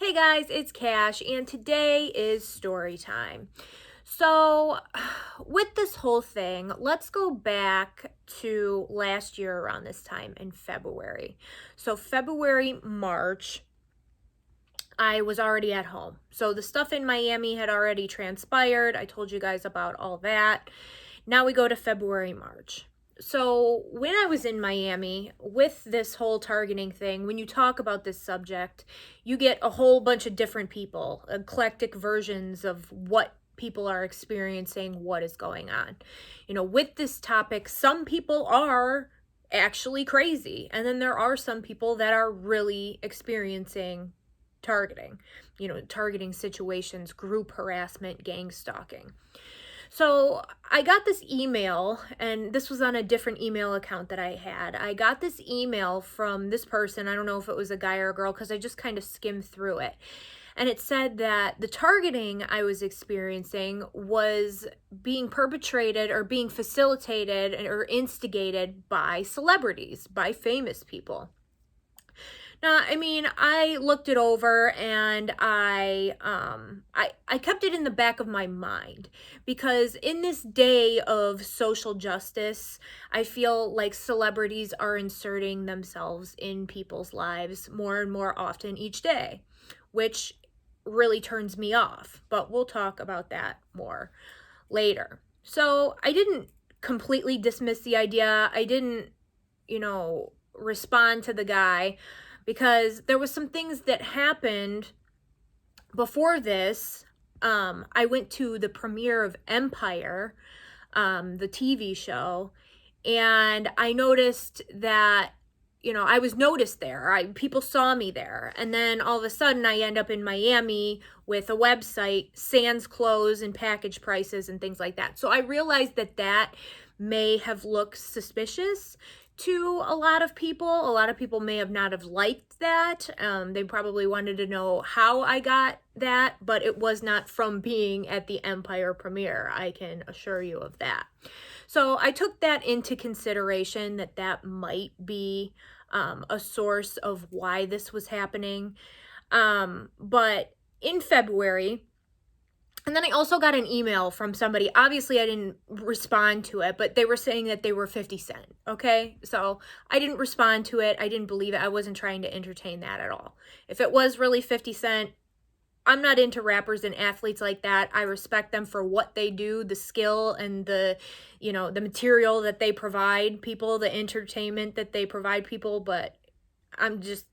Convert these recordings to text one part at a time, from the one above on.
Hey guys, it's Cash, and today is story time. So, with this whole thing, let's go back to last year around this time in February. So, February, March, I was already at home. So, the stuff in Miami had already transpired. I told you guys about all that. Now we go to February, March. So, when I was in Miami with this whole targeting thing, when you talk about this subject, you get a whole bunch of different people, eclectic versions of what people are experiencing, what is going on. With this topic, some people are actually crazy, and then there are some people that are really experiencing targeting, targeting situations, group harassment, gang stalking. So I got this email, and this was on a different email account that I had. I got this email from this person. I don't know if it was a guy or a girl because I just kind of skimmed through it. And it said that the targeting I was experiencing was being perpetrated or being facilitated or instigated by celebrities, by famous people. Now, I looked it over, and I kept it in the back of my mind because in this day of social justice, I feel like celebrities are inserting themselves in people's lives more and more often each day, which really turns me off. But we'll talk about that more later. So I didn't completely dismiss the idea. I didn't, respond to the guy, because there was some things that happened before this. I went to the premiere of Empire, the TV show, and I noticed that, I was noticed there. People saw me there. And then all of a sudden I end up in Miami with a website, sans clothes and package prices and things like that. So I realized that may have looked suspicious to a lot of people. A lot of people may have not have liked that. They probably wanted to know how I got that, but it was not from being at the Empire premiere. I can assure you of that. So I took that into consideration, that might be a source of why this was happening. But in February, and then I also got an email from somebody. Obviously, I didn't respond to it, but they were saying that they were 50 Cent, okay? So I didn't respond to it. I didn't believe it. I wasn't trying to entertain that at all. If it was really 50 Cent, I'm not into rappers and athletes like that. I respect them for what they do, the skill and the material that they provide people, the entertainment that they provide people, but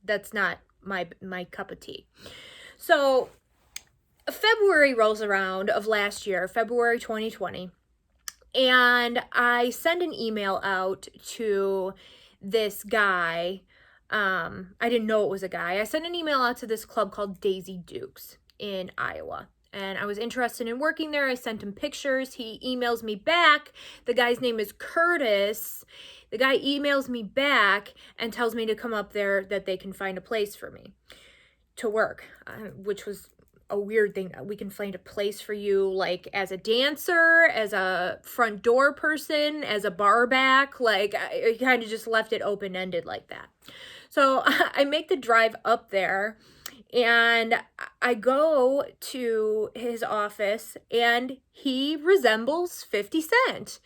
that's not my cup of tea. So February rolls around of last year, February 2020, and I send an email out to this guy. I didn't know it was a guy. I sent an email out to this club called Daisy Dukes in Iowa, and I was interested in working there. I sent him pictures. He emails me back. The guy's name is Curtis. The guy emails me back and tells me to come up there, that they can find a place for me to work, which was a weird thing. We can find a place for you, like as a dancer, as a front door person, as a bar back. Like, I kind of just left it open-ended like that. So I make the drive up there, and I go to his office, and he resembles 50 Cent.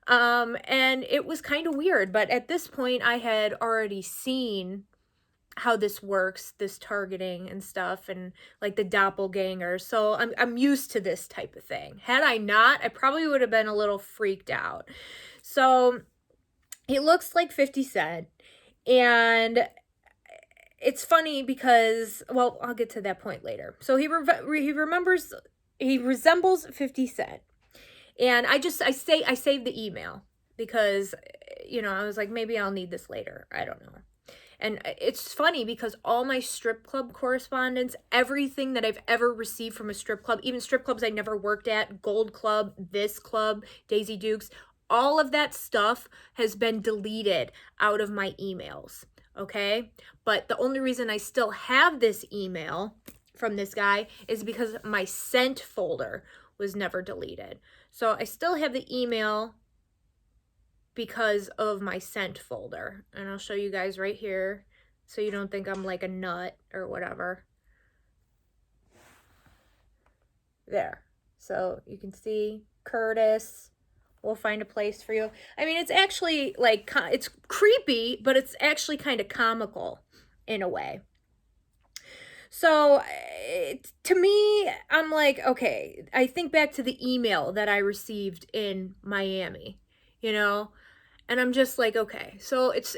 And it was kind of weird, but at this point I had already seen how this works, this targeting and stuff, and like the doppelgangers. So I'm used to this type of thing. Had I not, I probably would have been a little freaked out. So he looks like 50 Cent, and it's funny because, well, I'll get to that point later. So he resembles 50 Cent, and I saved the email because I was like, maybe I'll need this later. I don't know. And it's funny because all my strip club correspondence, everything that I've ever received from a strip club, even strip clubs I never worked at, Gold Club, this club, Daisy Dukes, all of that stuff has been deleted out of my emails, okay? But the only reason I still have this email from this guy is because my sent folder was never deleted. So I still have the email because of my sent folder, and I'll show you guys right here so you don't think I'm like a nut or whatever. there. So you can see Curtis. We'll find a place for you. I mean, it's actually like, it's creepy, but it's actually kind of comical in a way. So to me, I'm like, okay, I think back to the email that I received in Miami, you know, and I'm just like, okay, so it's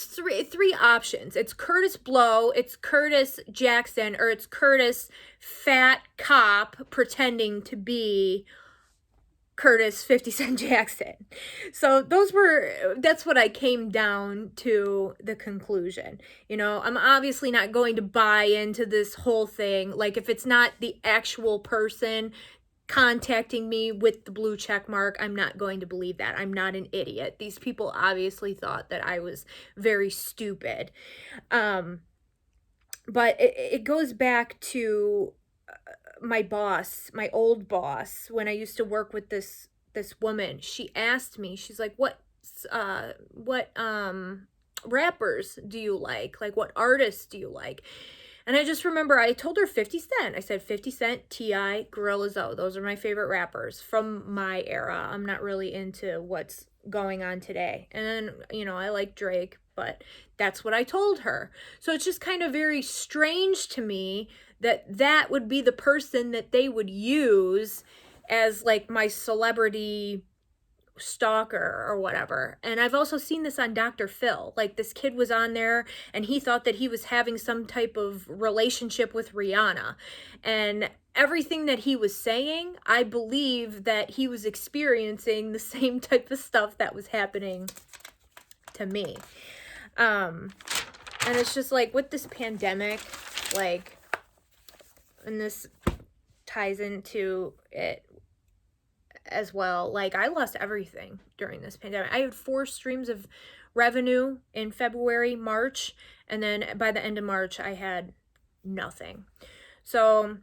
three options. It's Curtis Blow, it's Curtis Jackson, or it's Curtis fat cop pretending to be Curtis 50 Cent Jackson. So that's what I came down to the conclusion. You know, I'm obviously not going to buy into this whole thing. Like, if it's not the actual person contacting me with the blue check mark, I'm not going to believe that. I'm not an idiot. These people obviously thought that I was very stupid. But it goes back to my boss, my old boss, when I used to work with this woman. She asked me, she's like, what rappers do you like? Like, what artists do you like? And I just remember I told her 50 Cent. I said 50 Cent, T.I., Gorilla Zoe. Those are my favorite rappers from my era. I'm not really into what's going on today. And then, you know, I like Drake, but that's what I told her. So it's just kind of very strange to me that would be the person that they would use as like my celebrity stalker or whatever. And I've also seen this on Dr. Phil. Like, this kid was on there and he thought that he was having some type of relationship with Rihanna. And everything that he was saying, I believe that he was experiencing the same type of stuff that was happening to me. And it's just like, with this pandemic, like, and this ties into it as well, like, I lost everything during this pandemic. I had 4 streams of revenue in February, March, and then by the end of March I had nothing. So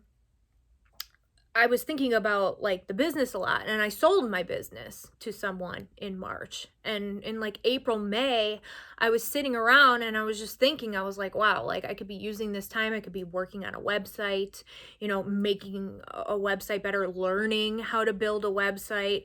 I was thinking about like the business a lot, and I sold my business to someone in March. And in like April, May, I was sitting around and I was just thinking, I was like, wow, like, I could be using this time. I could be working on a website, you know, making a website better, learning how to build a website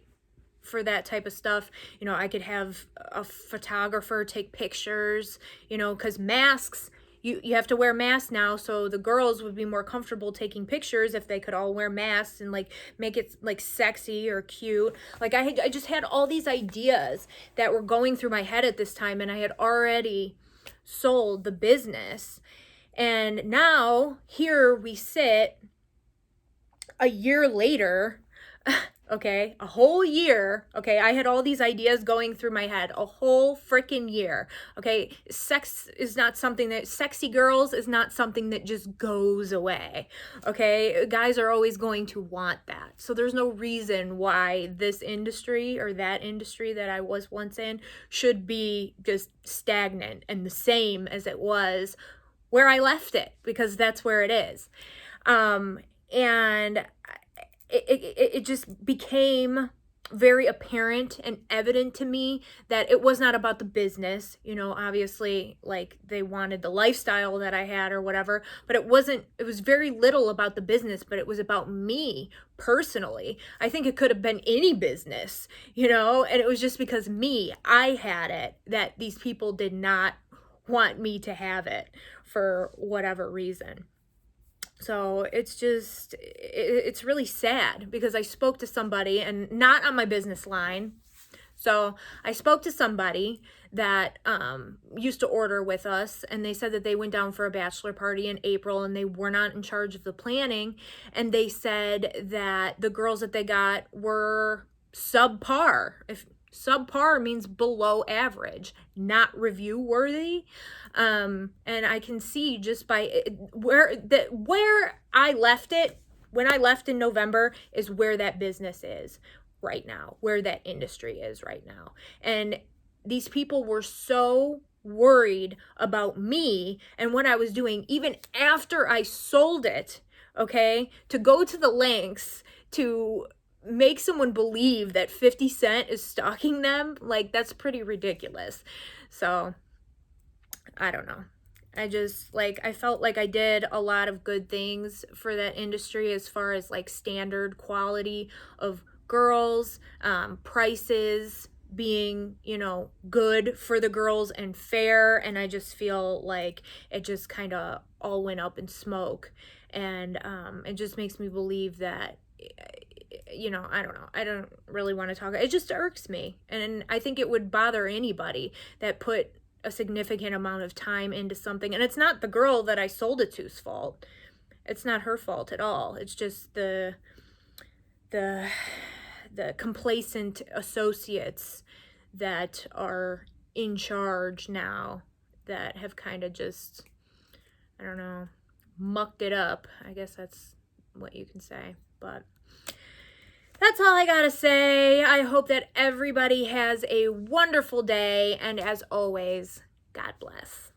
for that type of stuff. You know, I could have a photographer take pictures, you know, because masks, you have to wear masks now, so the girls would be more comfortable taking pictures if they could all wear masks and like make it like sexy or cute. Like, I just had all these ideas that were going through my head at this time, and I had already sold the business. And now here we sit a year later. Okay, a whole year. Okay, I had all these ideas going through my head a whole freaking year. Okay, sex is not something that, sexy girls is not something that just goes away. Okay, guys are always going to want that. So there's no reason why this industry or that industry that I was once in should be just stagnant and the same as it was where I left it, because that's where it is. And it just became very apparent and evident to me that it was not about the business. You know, obviously, like, they wanted the lifestyle that I had or whatever, but it was very little about the business, but it was about me personally. I think it could have been any business, you know, and it was just because I had it, that these people did not want me to have it for whatever reason. So it's really sad, because I spoke to somebody, and not on my business line. So I spoke to somebody that used to order with us, and they said that they went down for a bachelor party in April and they were not in charge of the planning. And they said that the girls that they got were subpar. If subpar means below average, not review worthy. And I can see just by where I left it, when I left in November, is where that business is right now, where that industry is right now. And these people were so worried about me and what I was doing, even after I sold it, okay, to go to the lengths to make someone believe that 50 Cent is stalking them. Like, that's pretty ridiculous. So I don't know. I felt like I did a lot of good things for that industry as far as like standard quality of girls, prices being, you know, good for the girls and fair. And I just feel like it just kind of all went up in smoke. And it just makes me believe that, you know, I don't know. I don't really want to talk. It just irks me. And I think it would bother anybody that put a significant amount of time into something. And it's not the girl that I sold it to's fault. It's not her fault at all. It's just the complacent associates that are in charge now that have kind of just, I don't know, mucked it up. I guess that's what you can say. But that's all I gotta say. I hope that everybody has a wonderful day, and as always, God bless.